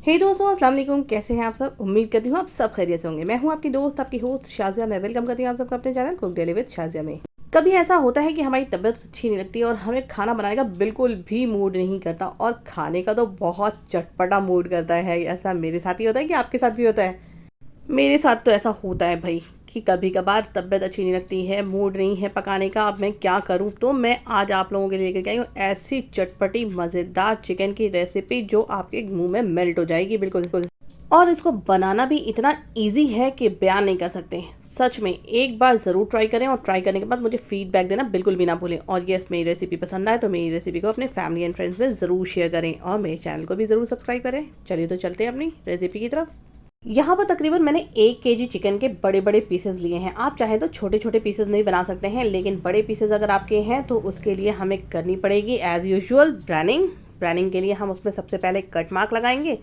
हे दोस्तों, अस्सलाम वालेकुम। कैसे हैं आप सब? उम्मीद करती हूँ आप सब खैरियत से होंगे। मैं हूँ आपकी दोस्त, आपकी होस्ट शाज़िया। मैं वेलकम करती हूँ आप सबको अपने channel cook daily with Shazia में। कभी ऐसा होता है कि हमारी तबीयत अच्छी नहीं लगती और हमें खाना बनाने का बिल्कुल भी मूड नहीं करता, और खाने का तो बहुत चटपटा मूड करता है। ऐसा मेरे साथ ही होता है कि आपके साथ भी होता है? मेरे साथ तो ऐसा होता है भाई, कि कभी कभार तबीयत अच्छी नहीं लगती है, मूड नहीं है पकाने का। अब मैं क्या करूं? तो मैं आज आप लोगों के लिए लेकर के आई हूँ ऐसी चटपटी मज़ेदार चिकन की रेसिपी जो आपके मुंह में मेल्ट हो जाएगी बिल्कुल बिल्कुल। और इसको बनाना भी इतना इजी है कि बयान नहीं कर सकते। सच में एक बार ज़रूर ट्राई करें, और ट्राई करने के बाद मुझे फीडबैक देना बिल्कुल भी ना भूलें। और यस, मेरी रेसिपी पसंद आए तो मेरी रेसिपी को अपने फैमिली एंड फ्रेंड्स में ज़रूर शेयर करें, और मेरे चैनल को भी ज़रूर सब्सक्राइब करें। चलिए तो चलते हैं अपनी रेसिपी की तरफ। यहाँ पर तकरीबन मैंने 1 kg चिकन के बड़े बड़े पीसेस लिए हैं। आप चाहें तो छोटे छोटे पीसेस नहीं बना सकते हैं, लेकिन बड़े पीसेस अगर आपके हैं तो उसके लिए हमें करनी पड़ेगी एज़ यूजुअल ब्रैनिंग। ब्रैनिंग के लिए हम उसमें सबसे पहले कट मार्क लगाएंगे,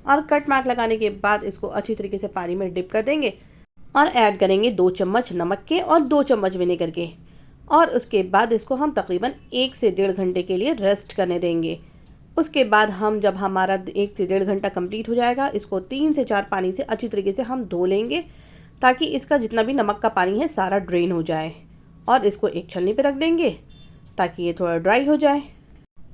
और कट मार्क लगाने के बाद इसको अच्छी तरीके से पानी में डिप कर देंगे, और ऐड करेंगे 2 चम्मच नमक के और 2 चम्मच विनेगर के। और उसके बाद इसको हम तकरीबन 1 से 1.5 घंटे के लिए रेस्ट करने देंगे। उसके बाद हम जब हमारा 1 से 1.5 घंटा कंप्लीट हो जाएगा, इसको 3 से 4 पानी से अच्छी तरीके से हम धो लेंगे, ताकि इसका जितना भी नमक का पानी है सारा ड्रेन हो जाए। और इसको एक छलनी पे रख देंगे ताकि ये थोड़ा ड्राई हो जाए।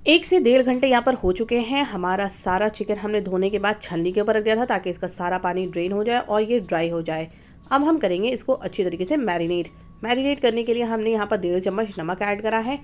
1 से 1.5 घंटे यहाँ पर हो चुके हैं। हमारा सारा चिकन हमने धोने के बाद छलनी के ऊपर रख दिया था ताकि इसका सारा पानी ड्रेन हो जाए और ये ड्राई हो जाए। अब हम करेंगे इसको अच्छी तरीके से मैरिनेट करने के लिए हमने यहाँ पर 1.5 चम्मच नमक ऐड करा है,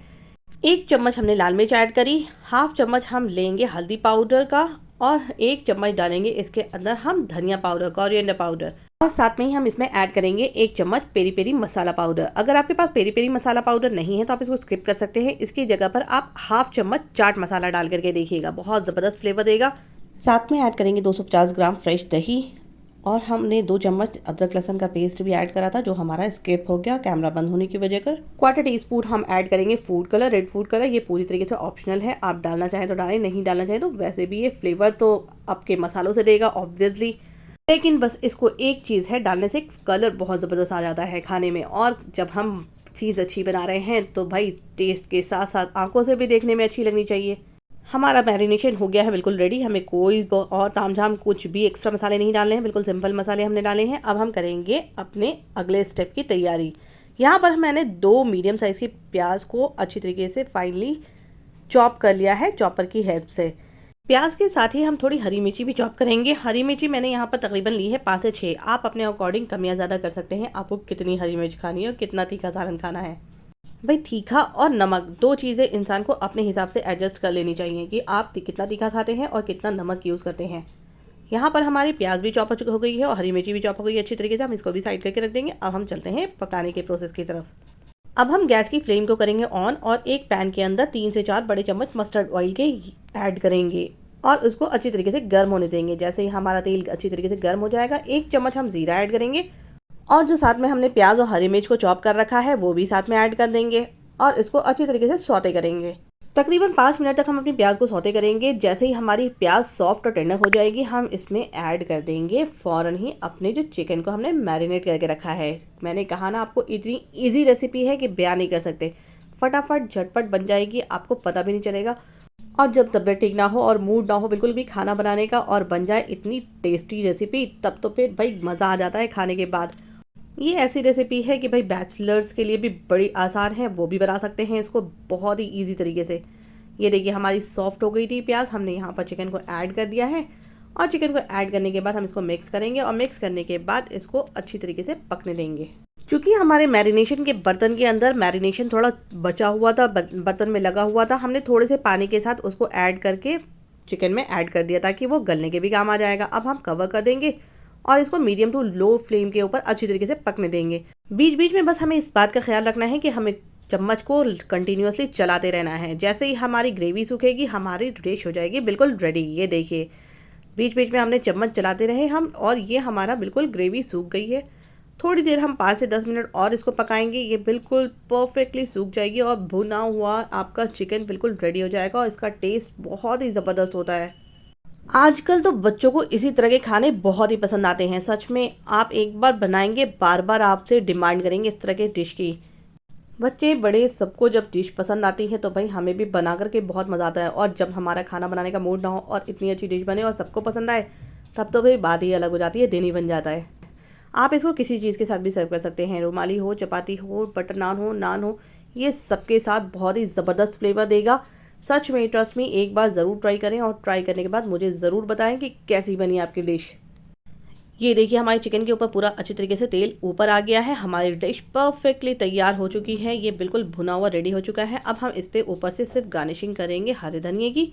1 चम्मच हमने लाल मिर्च ऐड करी, हाफ चम्मच हम लेंगे हल्दी पाउडर का, और 1 चम्मच डालेंगे इसके अंदर हम धनिया पाउडर, कोरिएंडर पाउडर, और साथ में ही हम इसमें ऐड करेंगे 1 चम्मच पेरी पेरी मसाला पाउडर। अगर आपके पास पेरी पेरी मसाला पाउडर नहीं है तो आप इसको स्किप कर सकते हैं। इसकी जगह पर आप हाफ चम्मच चाट मसाला डाल करके देखिएगा, बहुत ज़बरदस्त फ्लेवर देगा। साथ में ऐड करेंगे 250 ग्राम फ्रेश दही, और हमने 2 चम्मच अदरक लहसुन का पेस्ट भी ऐड करा था जो हमारा स्किप हो गया कैमरा बंद होने की वजह कर। 1/4 टीस्पून हम ऐड करेंगे food colour, red food colour. ये पूरी तरीके से ऑप्शनल है, आप डालना चाहें तो डालें, नहीं डालना चाहें तो वैसे भी ये फ्लेवर तो आपके मसालों से देगा ऑब्वियसली। लेकिन बस इसको एक चीज़ है, डालने से कलर बहुत ज़बरदस्त आ जाता है खाने में। और जब हम चीज़ अच्छी बना रहे हैं तो भाई टेस्ट के साथ साथ आंखों से भी देखने में अच्छी लगनी चाहिए। हमारा मैरिनेशन हो गया है बिल्कुल रेडी। हमें कोई और तामझाम कुछ भी एक्स्ट्रा मसाले नहीं डालने हैं, बिल्कुल सिंपल मसाले हमने डाले हैं। अब हम करेंगे अपने अगले स्टेप की तैयारी। यहाँ पर मैंने 2 मीडियम साइज़ की प्याज को अच्छी तरीके से फाइनली चॉप कर लिया है चॉपर की हेल्प से। प्याज के साथ ही हम थोड़ी हरी मिर्ची भी चॉप करेंगे। हरी मिर्ची मैंने यहाँ पर तकरीबन ली है 5 से 6। आप अपने अकॉर्डिंग कम या ज़्यादा कर सकते हैं, आपको कितनी हरी मिर्च खानी है और कितना तीखा सालन खाना है। भाई तीखा और नमक 2 चीज़ें इंसान को अपने हिसाब से एडजस्ट कर लेनी चाहिए कि आप कितना तीखा खाते हैं और कितना नमक यूज़ करते हैं। यहाँ पर हमारी प्याज भी चॉप हो गई है और हरी मिर्ची भी चॉप हो गई है अच्छी तरीके से। हम इसको भी साइड करके रख देंगे। अब हम चलते हैं पकाने के प्रोसेस की तरफ। अब हम गैस की फ्लेम को करेंगे ऑन, और एक पैन के अंदर 3 से 4 बड़े चम्मच मस्टर्ड ऑयल के ऐड करेंगे, और उसको अच्छी तरीके से गर्म होने देंगे। जैसे ही हमारा तेल अच्छी तरीके से गर्म हो जाएगा, 1 चम्मच हम ज़ीरा ऐड करेंगे, और जो साथ में हमने प्याज और हरी मिर्च को चॉप कर रखा है वो भी साथ में ऐड कर देंगे, और इसको अच्छी तरीके से सौते करेंगे। तकरीबन 5 मिनट तक हम अपनी प्याज को सौते करेंगे। जैसे ही हमारी प्याज सॉफ्ट और टेंडर हो जाएगी, हम इसमें ऐड कर देंगे फ़ौरन ही अपने जो चिकन को हमने मैरिनेट करके रखा है। मैंने कहा ना आपको इतनी इजी रेसिपी है कि बयान नहीं कर सकते। फटाफट झटपट बन जाएगी, आपको पता भी नहीं चलेगा। और जब तबीयत ठीक ना हो और मूड ना हो बिल्कुल भी खाना बनाने का, और बन जाए इतनी टेस्टी रेसिपी, तब तो फिर भाई मज़ा आ जाता है खाने के बाद। ये ऐसी रेसिपी है कि भाई बैचलर्स के लिए भी बड़ी आसान है, वो भी बना सकते हैं इसको बहुत ही इजी तरीके से। ये देखिए हमारी सॉफ्ट हो गई थी प्याज, हमने यहाँ पर चिकन को ऐड कर दिया है, और चिकन को ऐड करने के बाद हम इसको मिक्स करेंगे, और मिक्स करने के बाद इसको अच्छी तरीके से पकने देंगे। चूँकि हमारे मैरिनेशन के बर्तन के अंदर मैरिनेशन थोड़ा बचा हुआ था, बर्तन में लगा हुआ था, हमने थोड़े से पानी के साथ उसको ऐड करके चिकन में ऐड कर दिया ताकि वो गलने के भी काम आ जाएगा। अब हम कवर कर देंगे और इसको मीडियम टू लो फ्लेम के ऊपर अच्छी तरीके से पकने देंगे। बीच बीच में बस हमें इस बात का ख्याल रखना है कि हमें चम्मच को कंटिन्यूअसली चलाते रहना है। जैसे ही हमारी ग्रेवी सूखेगी, हमारी डिश हो जाएगी बिल्कुल रेडी। ये देखिए बीच बीच में हमने चम्मच चलाते रहे हम, और ये हमारा बिल्कुल ग्रेवी सूख गई है। थोड़ी देर हम 5 से 10 मिनट और इसको पकाएंगे। ये बिल्कुल परफेक्टली सूख जाएगी और भुना हुआ आपका चिकन बिल्कुल रेडी हो जाएगा, और इसका टेस्ट बहुत ही ज़बरदस्त होता है। आजकल तो बच्चों को इसी तरह के खाने बहुत ही पसंद आते हैं। सच में आप एक बार बनाएंगे, बार बार आपसे डिमांड करेंगे इस तरह के डिश की। बच्चे बड़े सबको जब डिश पसंद आती है तो भाई हमें भी बना करके बहुत मज़ा आता है। और जब हमारा खाना बनाने का मूड ना हो और इतनी अच्छी डिश बने और सबको पसंद आए, तब तो भाई बात ही अलग हो जाती है, दिन ही बन जाता है। आप इसको किसी चीज़ के साथ भी सर्व कर सकते हैं, रुमाली हो, चपाती हो, बटर नान हो, ये सबके साथ बहुत ही ज़बरदस्त फ्लेवर देगा। सच में ट्रस्ट मी, एक बार ज़रूर ट्राई करें और ट्राई करने के बाद मुझे ज़रूर बताएं कि कैसी बनी आपकी डिश। ये देखिए हमारे चिकन के ऊपर पूरा अच्छी तरीके से तेल ऊपर आ गया है। हमारी डिश परफेक्टली तैयार हो चुकी है, ये बिल्कुल भुना हुआ रेडी हो चुका है। अब हम इस पर ऊपर से सिर्फ गार्निशिंग करेंगे हरे धनिए की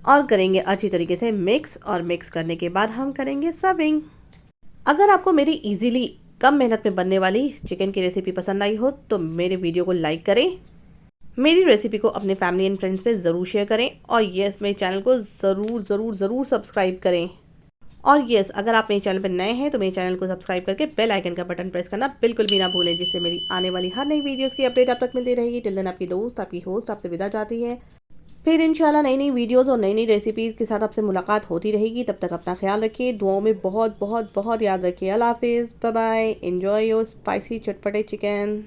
और करेंगे अच्छी तरीके से मिक्स। और मिक्स करने के बाद हम करेंगे सर्विंग। अगर आपको मेरी इजीली कम मेहनत में बनने वाली चिकन की रेसिपी पसंद आई हो तो मेरे वीडियो को लाइक करें, मेरी रेसिपी को अपने फैमिली एंड फ्रेंड्स में ज़रूर शेयर करें और यस, मेरे चैनल को ज़रूर सब्सक्राइब करें। और यस, अगर आप मेरे चैनल पर नए हैं तो मेरे चैनल को सब्सक्राइब करके बेल आइकन का बटन प्रेस करना बिल्कुल भी ना भूलें, जिससे मेरी आने वाली हर नई वीडियोस की अपडेट आप तक मिलती रहेगी। टिल देन आपकी दोस्त, आपकी होस्ट आपसे विदा चाहती है। फिर इंशाल्लाह नई वीडियोस और नई रेसिपीज़ के साथ आपसे मुलाकात होती रहेगी। तब तक अपना ख्याल रखिए, दुआओं में बहुत बहुत बहुत याद रखिए। अल्लाह हाफिज़, bye bye, enjoy your spicy चटपटे चिकन।